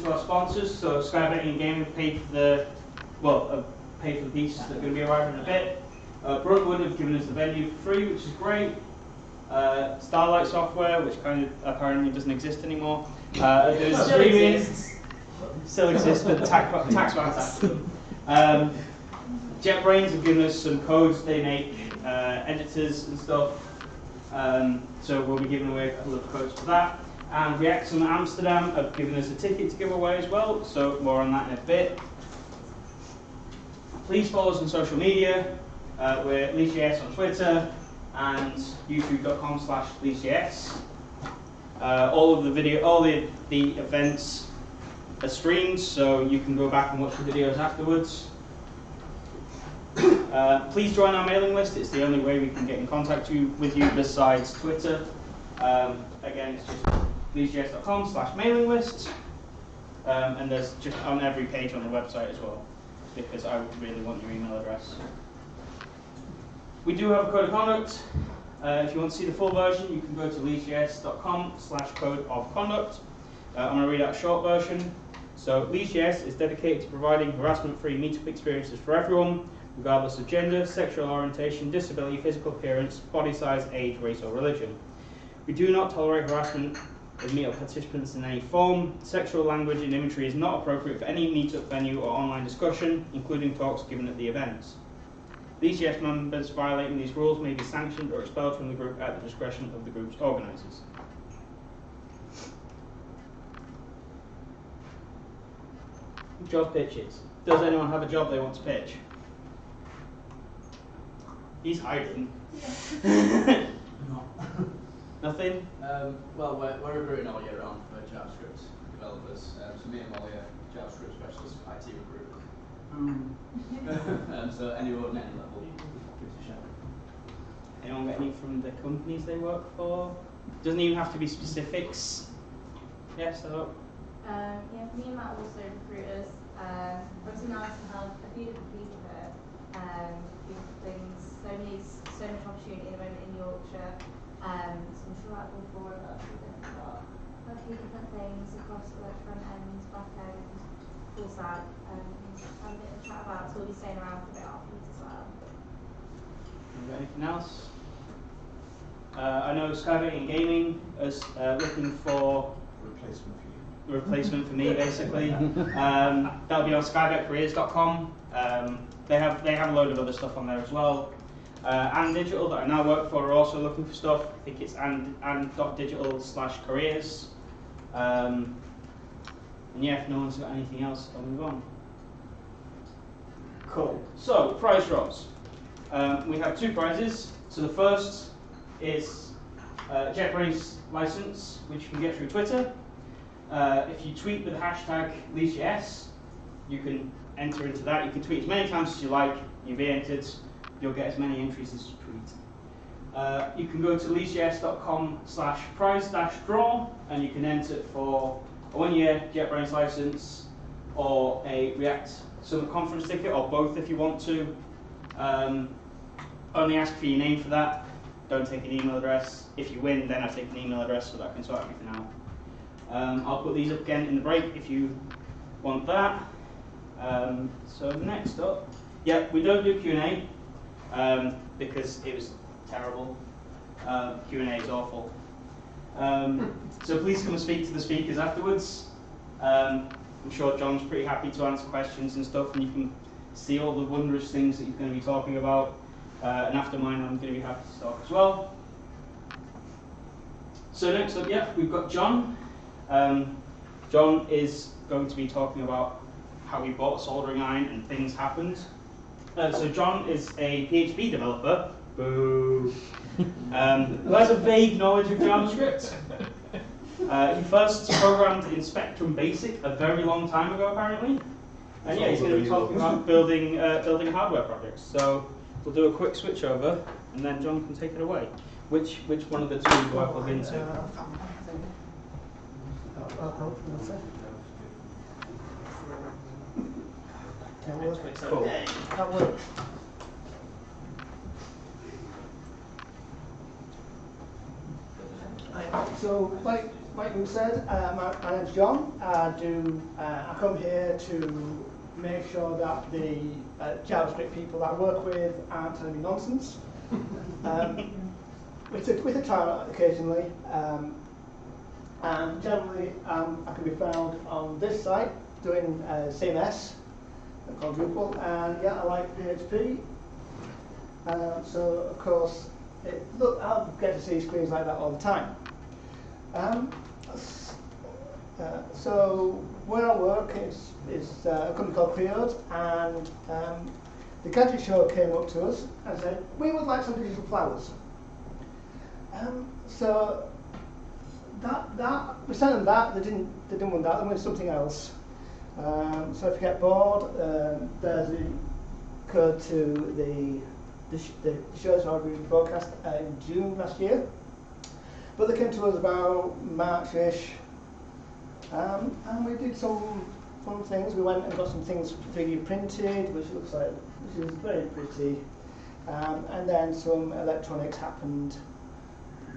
to our sponsors. So Sky Betting and Gaming paid for the paid for the pieces that are going to be arriving in a bit. Brooklyn have given us the venue for free, which is great. Starlight Software, which kind of apparently doesn't exist anymore. There's streaming, still exists, but tax wise. JetBrains have given us some codes. They make editors and stuff. So we'll be giving away a couple of codes for that. And React Amsterdam have given us a ticket to give away as well. So more on that in a bit. Please follow us on social media. We're LeedsJS on Twitter and youtube.com/LeedsJS. All of the events are streamed, so you can go back and watch the videos afterwards. Please join our mailing list. It's the only way we can get in contact with you besides Twitter. Again, it's just leedsjs.com/mailing list. And there's just on every page on the website as well, because I really want your email address. We do have a code of conduct. If you want to see the full version, you can go to leedsjs.com/code of conduct. I'm going to read out a short version. So LeedsJS is dedicated to providing harassment-free meetup experiences for everyone, regardless of gender, sexual orientation, disability, physical appearance, body size, age, race, or religion. We do not tolerate harassment of meetup participants in any form. Sexual language and imagery is not appropriate for any meetup venue or online discussion, including talks given at the events. LeedsJS members violating these rules may be sanctioned or expelled from the group at the discretion of the group's organisers. Job pitches. Does anyone have a job they want to pitch? He's hiding. No. Nothing? Well, we're recruiting all year round for JavaScript developers. So me and Molly are JavaScript specialists, IT recruit. So anyone at any level, give us a shout. Anyone get any from the companies they work for? Doesn't even have to be specifics. Yes, hello. Yeah, me and Matt are also recruiters. Obviously nice to have a few different people here. Different things. So much opportunity at the moment in Yorkshire. So I'm sure that will fall a few different things across the front end, back end, full stack. Have a bit of a chat about. So we'll be staying around for a bit afterwards as well. Anything else? I know Sky Betting and Gaming is looking for replacement for me, basically. That'll be on skybetcareers.com. They have a load of other stuff on there as well. And Digital that I now work for are also looking for stuff. I think it's and.digital/careers. And yeah, if no one's got anything else, I'll move on. Cool. So prize drops. We have two prizes. So the first is JetBrains license, which you can get through Twitter. If you tweet with the hashtag LeedsJS, you can enter into that. You can tweet as many times as you like. You'll be entered. You'll get as many entries as you tweet. You can go to leedsjs.com/prize-draw, and you can enter for a 1-year JetBrains license or a React Summit conference ticket, or both if you want to. Only ask for your name for that. Don't take an email address. If you win, then I take an email address so that I can sort everything out. I'll put these up again in the break if you want that. So next up, yeah, we don't do Q&A because it was terrible. Q&A is awful. So please come and speak to the speakers afterwards. I'm sure John's pretty happy to answer questions and stuff, and you can see all the wondrous things that he's going to be talking about. And after mine, I'm going to be happy to talk as well. So next up, yeah, we've got John. John is going to be talking about how he bought a soldering iron and things happened. So John is a PHP developer, boo, who has a vague knowledge of JavaScript. He first programmed in Spectrum Basic a very long time ago, apparently. And yeah, he's going to be talking about building hardware projects. So we'll do a quick switch over, and then John can take it away. Which one of the two do I plug into? Cool. That works. So, like like you said, my name's John. I come here to make sure that the JavaScript people that I work with aren't telling me nonsense. With a trial occasionally. And generally, I can be found on this site doing CMS, called Drupal, and yeah, I like PHP. So of course, I'll get to see screens like that all the time. So where I work is a company called Creode, and the Gadget Show came up to us and said, we would like some digital flowers. So we sent them that, they didn't want that, they wanted something else. So if you get bored, there's the code to the shows already broadcast in June last year. But they came to us about March-ish, and we did some fun things. We went and got some things 3D printed, which is very pretty. And then some electronics happened.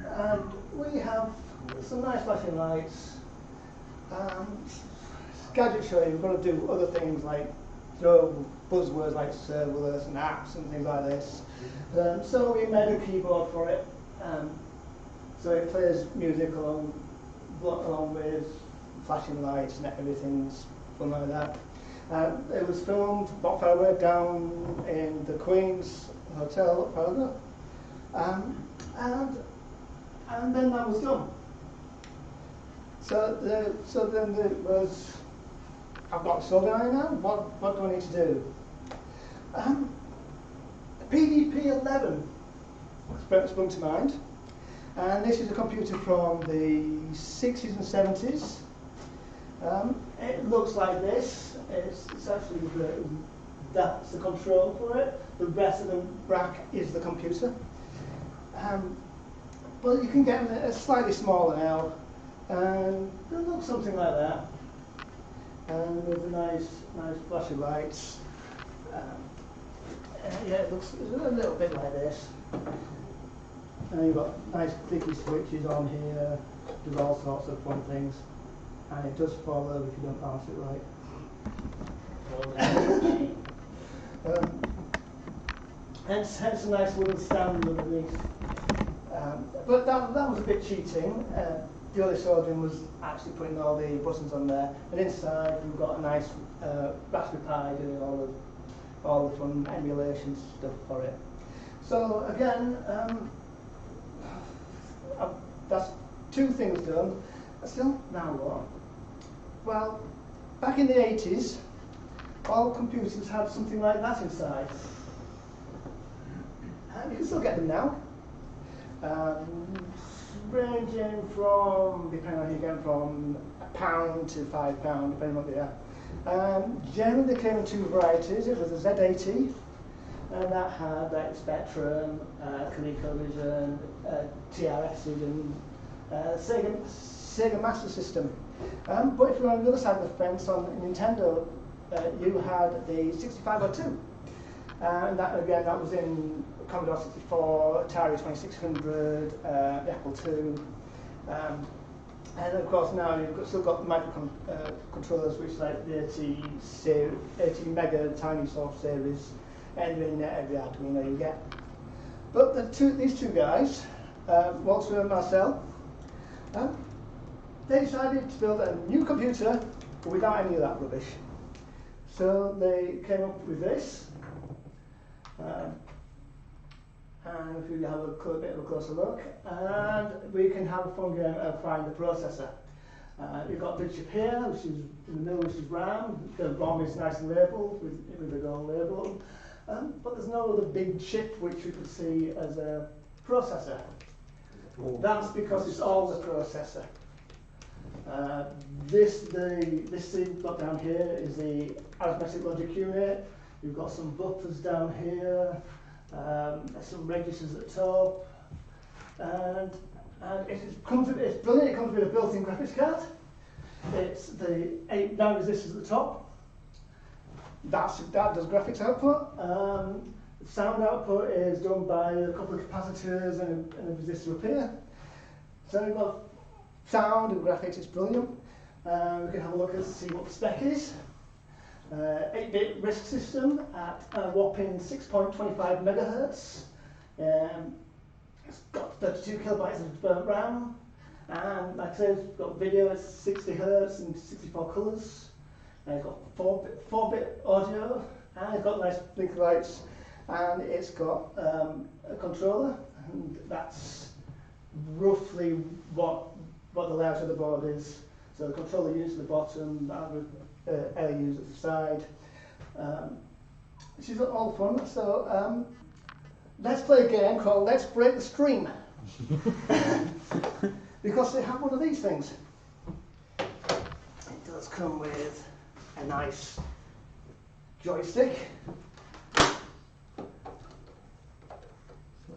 And we have some nice flashing lights. Gadget show you've got to do other things like throw buzzwords like serverless and apps and things like this. So we made a keyboard for it. So it plays music along with flashing lights and everything's fun like that. It was filmed not far away down in the Queen's Hotel at Fargo. And then that was done. So then there was, I've got soldering now. What do I need to do? PDP 11 sprung to mind, and this is a computer from the 60s and 70s. It looks like this. It's actually that's the control for it. The rest of the rack is the computer. But you can get it slightly smaller now, and it looks something like that. And with the nice flashing lights. Yeah, it looks a little bit like this. And you've got nice clicky switches on here. Does all sorts of fun things, and it does fall over if you don't balance it right. Hence a nice wooden stand underneath. But that was a bit cheating. The other soldering was actually putting all the buttons on there, and inside we've got a nice Raspberry Pi doing all the fun emulation stuff for it. So again, that's two things done. Still, now what? Well, back in the 80s, all computers had something like that inside. And you can still get them now. Ranging from, depending on who you get from, £1 to £5, depending on what they are. Generally they came in two varieties. It was a Z80, and that had like Spectrum, ColecoVision, TRSs, and Sega Master System. But if you were on the other side of the fence on Nintendo, you had the 6502. And that again, that was in Commodore 64, Atari 2600, the Apple II. And of course now you've still got microcontrollers, which is like the 80 mega tiny soft series, entering every Arduino you get. But these two guys, Walter and Marcel, they decided to build a new computer without any of that rubbish. So they came up with this. And if you have a bit of a closer look, and we can have a fun game of find the processor. You've got a big chip here, which is in the middle, which is RAM. The ROM is nicely labelled with a gold label, but there's no other big chip which you could see as a processor. That's because it's all the processor. This thing you've got down here is the arithmetic logic unit. You've got some buffers down here. Some registers at the top, and it's brilliant. It comes with a built-in graphics card. It's the 8 nano resistors at the top. That does graphics output. Sound output is done by a couple of capacitors and a resistor up here. So we've got sound and graphics, it's brilliant. We can have a look and see what the spec is. 8-bit RISC system at a whopping 6.25 megahertz. It's got 32 kilobytes of burnt RAM, and like I said, it's got video at 60 hertz and 64 colours. It's got 4-bit audio, and it's got nice blink lights, and it's got a controller, and that's roughly what the layout of the board is. So the controller units at the bottom, LUs at the side, which is all fun. So let's play a game called Let's Break the Stream. Because they have one of these things. It does come with a nice joystick. So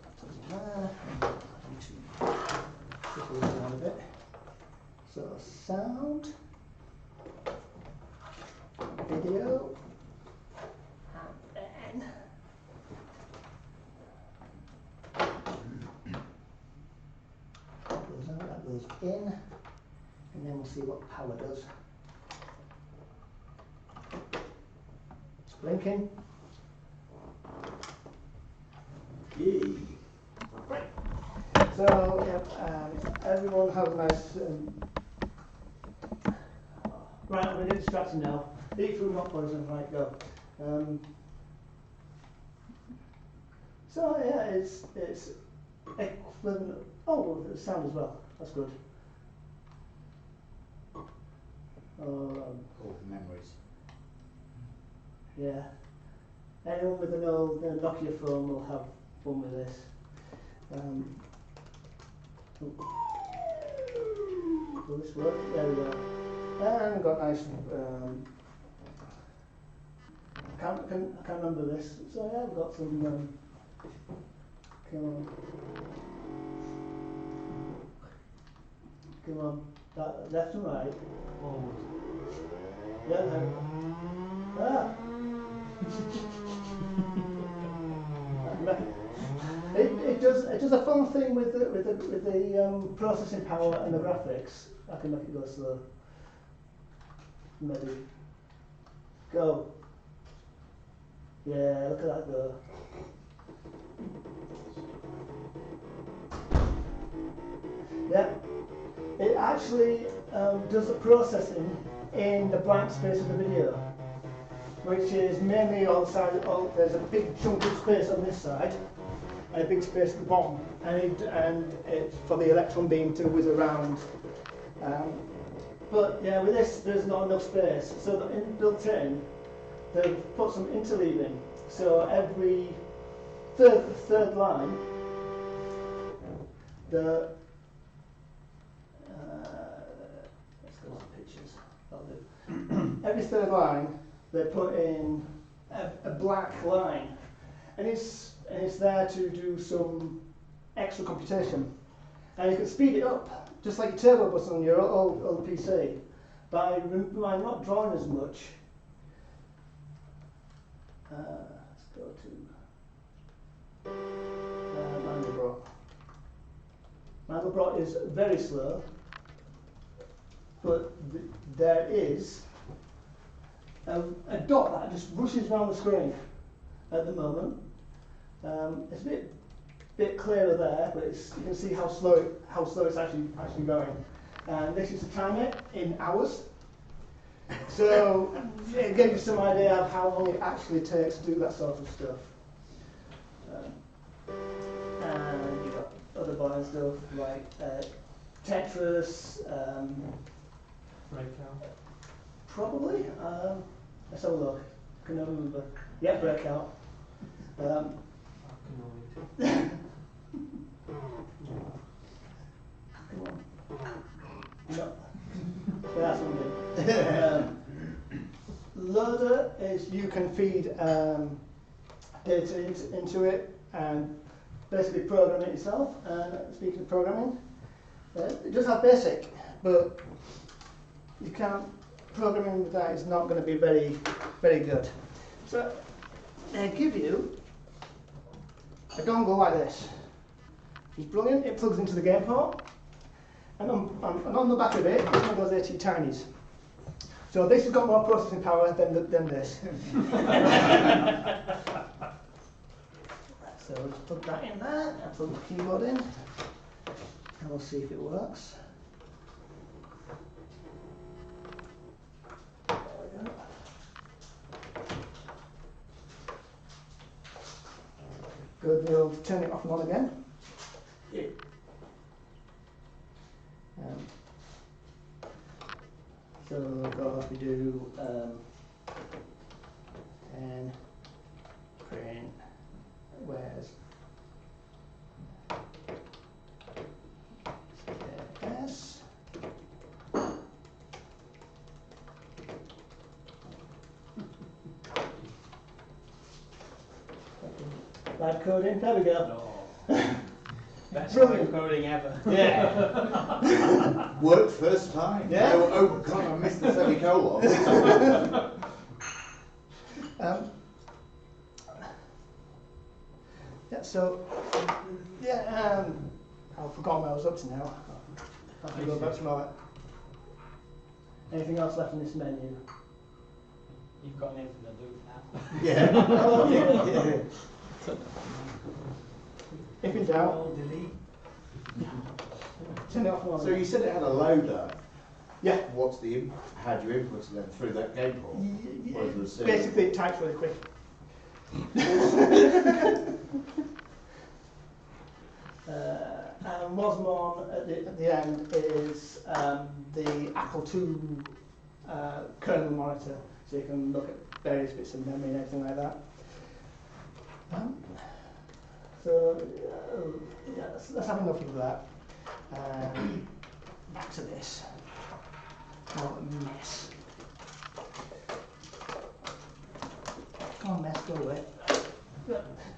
that's there. Shuffle it around a bit. So sound, video, and then that goes out, that goes in, and then we'll see what power does. It's blinking. Yay. Right. So, yeah, everyone have a nice. Right, I'm going to get distracted now. Eat food, not poison. Right, go. So yeah, it's equivalent. Oh, the sound as well. That's good. Memories. Yeah. Anyone with an old Nokia phone will have fun with this. Will this work? There we go. And we've got nice. I can't remember this. So yeah, we've got some. Come on. Come on. That, left and right. Forward. Yeah. There. Ah. It does a fun thing with the processing power and the graphics. I can make it go slow. Maybe. Go. Yeah, look at that go. Yeah. It actually does the processing in the blank space of the video, which is mainly on the side. There's a big chunk of space on this side, and a big space at the bottom, and it's for the electron beam to whiz around. But yeah, with this, there's not enough space. So built in, they've put some interleaving. So every third line, let's go to the pictures. That'll do. Every third line, they put in a black line, and it's there to do some extra computation, and you can speed it up just like your turbo button on your old PC by not drawing as much. Let's go to Mandelbrot. Mandelbrot is very slow, but there is a dot that just rushes around the screen at the moment. It's a bit clearer there, but you can see how slow it's actually going. And this is to time it in hours. So it gives you some idea of how long it actually takes to do that sort of stuff. And you've got other boring stuff like Tetris. Breakout. Probably. Let's have a look. Can I remember? Yeah, Breakout. Come on. No. That's one. Loader is you can feed data into it and basically program it yourself. Speaking of programming, it does have basic, but you can't. Programming with that is not going to be very, very good. So they give you a dongle like this. It's brilliant. It plugs into the game port, And on the back of it is one of those AT Tinies. So this has got more processing power than this. So let's plug that in there, and plug the keyboard in, and we'll see if it works. There we go. Good, we'll turn it off and on again. So we'll go off, we do and print, where's S. Live coding, there we go. Best Brilliant. coding ever. Yeah. Worked first time. Yeah. Oh God, I missed the semicolon. Yeah, so, yeah, I've forgotten what I was up to now. I'll have to go back to my... Anything else left in this menu? You've got an infinite loop now. Yeah. Oh, yeah. If in doubt, Delete. turn it off and on. So you said it had a loader. Yeah. What's the how do you input it then through that gate port? Or is there a serial? Basically, it types really quick. And what's more at the end is the Apple II kernel monitor, so you can look at various bits of memory and everything like that. Yeah, let's have enough of that. Back to this. What a mess. Come on, mess, go away.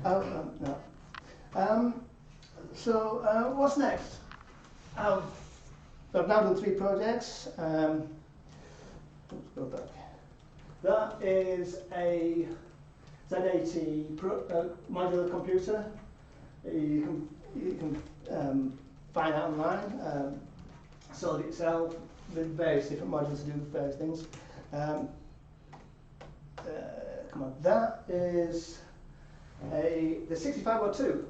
No. So, what's next? I've now done 3 projects. Let's go back. That is a Z80 modular computer. You can find that online. Sold it itself with various different modules to do various things. Come on, that is the 6502,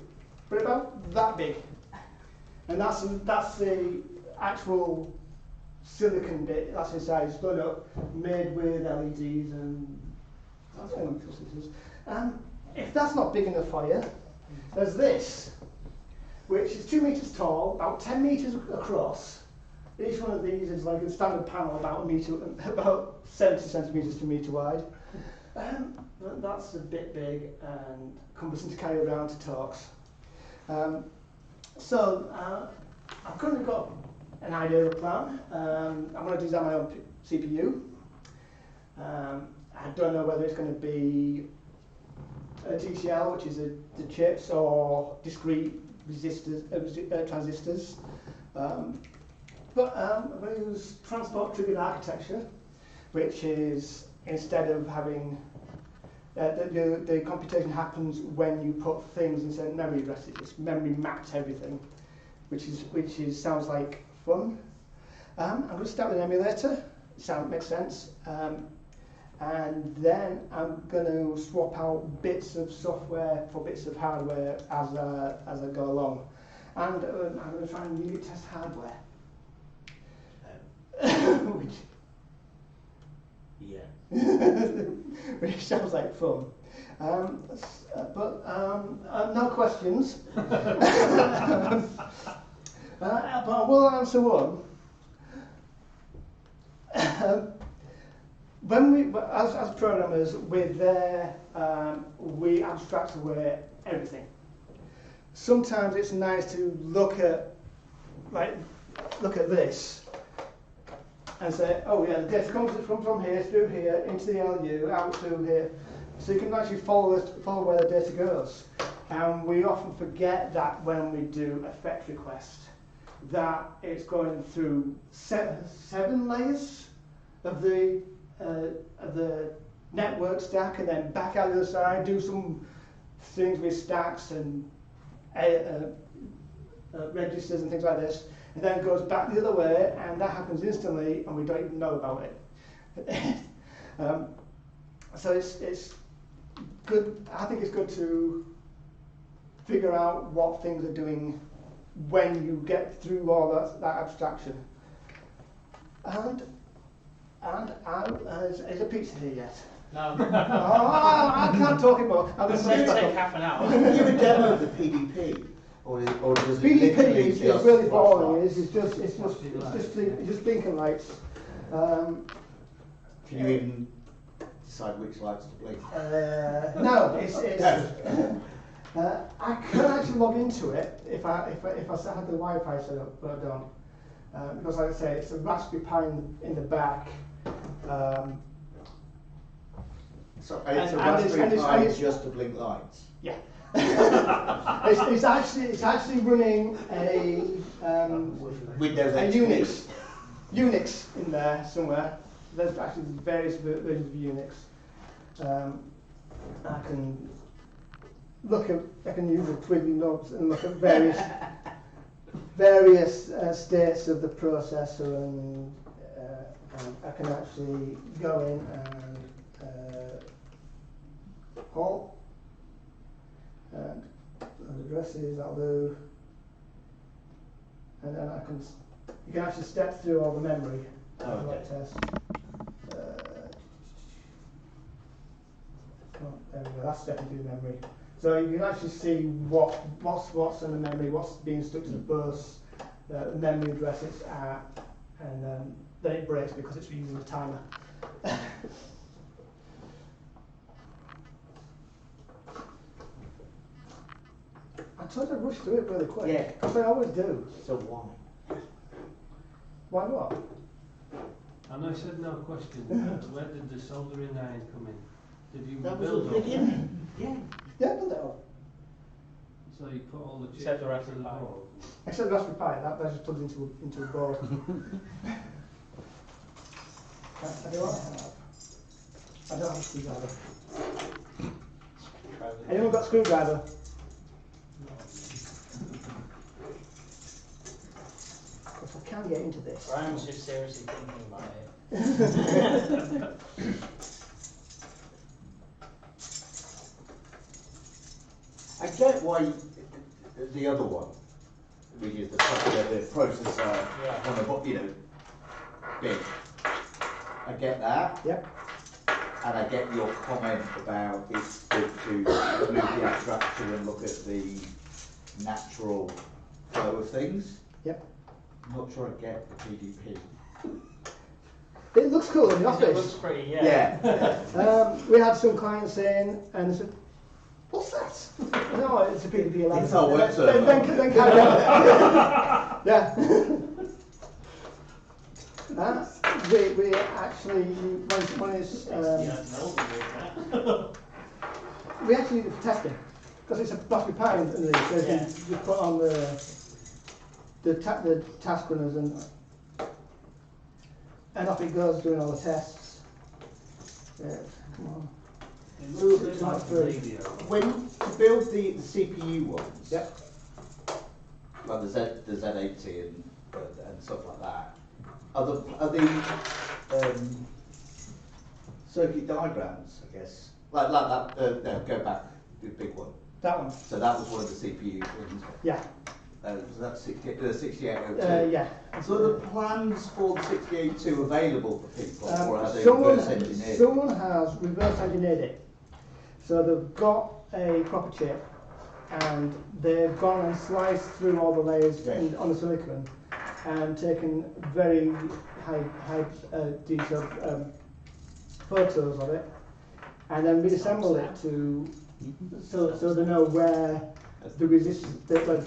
but about that big, and that's the actual silicon bit that's inside. It's done up, made with LEDs and processors. If that's not big enough for you, there's this, which is 2 meters tall, about 10 meters across. Each one of these is like a standard panel, about 70 centimeters to a meter wide. That's a bit big and cumbersome to carry around to talks. I've currently got an idea of a plan. I'm going to design my own CPU. I don't know whether it's going to be a TCL, which is the chips, or discrete resistors, transistors. But I'm going to use transport triggered architecture, which is instead of having the computation happens when you put things in certain memory addresses. It's memory mapped everything, which sounds like fun. I'm going to start with an emulator. Makes sense. And then I'm going to swap out bits of software for bits of hardware as I go along. And I'm going to try and unit test hardware. Which, Yeah. which sounds like fun. But no questions. But I will answer one. When we, as programmers, we abstract away everything. Sometimes it's nice to look at this and say, oh yeah, the data comes from here, through here, into the LU, out through here. So you can actually follow where the data goes. And we often forget that when we do a fetch request, that it's going through seven layers of the network stack, and then back out the other side, do some things with stacks and registers and things like this, It then goes back the other way, and that happens instantly, and we don't even know about it. So it's good. I think it's good to figure out what things are doing when you get through all that abstraction. And is a pizza here yet? No. I can't talk anymore. I'm It's going going to to take half an hour. Can you give a demo of the PDP? Or does it PDP literally is just really flash boring. lights? It's just blinking lights. Can you even decide which lights to blink? No, it's I can actually log into it if I had the Wi-Fi set up, but I don't. Because like I say, it's a Raspberry Pi in the back. So it's And- a and Raspberry Pi it's- just to blink lights? Yeah. it's actually running a Windows a XP. Unix in there somewhere. There's actually various versions of Unix. I can use the twiddly knobs and look at various states of the processor, and I can actually go in and halt. And addresses, that'll do. And then you can actually step through all the memory of that test. There we go, that's stepping through the memory. So you can actually see what's in the memory, what's being stuck to the bus, the memory address it's at, and then it breaks because it's using the timer. I tried to rush through it really quick. Yeah. Because I always do. So why? Why what? And I said no question. Where did the soldering iron come in? Did you That was build a all beginning. Yeah. Yeah, I did that one. So you put all the chips Except the into Raspberry Pi. board? Except the Raspberry Pi, that just plugs into a board. I don't have a screwdriver. Anyone got a screwdriver? Because I can get into this. Ryan's just seriously thinking about it. I get why the other one, which is the processor Yeah. on the big. I get that, Yep. and I get your comment about it's good to remove the abstraction and look at the natural flow of things. Yep. I'm not sure I get the PDP. It looks cool in the It looks office. pretty, We had some clients saying, and they said, "What's that?" No, it's a PDP 11. It's our web server. Then carry on. Yeah. We actually, when it's, we actually did it for testing, because it's a Raspberry Pi underneath, so Yeah. you put on the task runners and off it goes doing all the tests. Yeah, come on. It Move looks it like like a through. radio. When to build the CPU ones, Yep. like the Z80 and stuff like that, are the circuit diagrams, I guess, like that. No, go back, the big one. That one. So that was one of the CPU ones. Yeah. Was that 6802? Yeah. So are the plans for the 6802 available for people, or have they Someone reverse engineered? has reverse engineered it. So they've got a proper chip, and they've gone and sliced through all the layers on the silicon, and taken very high detailed photos of it, and then reassembled it so they know where the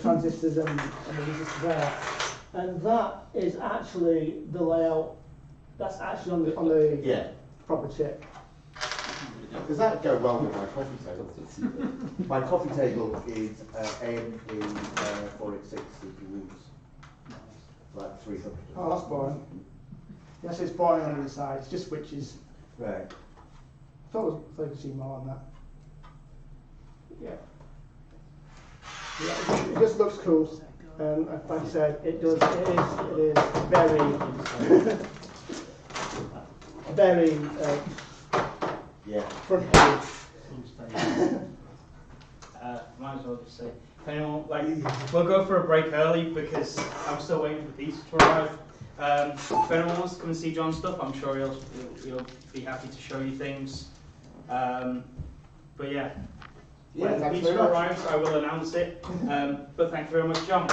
transistors and the resistors are. And that is actually the layout. That's actually on the proper chip. Does that go well with my coffee table? My coffee table is AMD 486 CPUs, like 300. Oh, that's boring. Yes, it's boring on the other side. It's just switches. Right. I thought you could see more on that. Yeah. Yeah, it just looks cool. Like I said, it is very, very Yeah. front page. Might as well just say, if anyone, we'll go for a break early because I'm still waiting for pizza to arrive. If anyone wants to come and see John's stuff, I'm sure he'll be happy to show you things. But yeah, when the thanks pizza very much. arrives, I will announce it. But thank you very much, John.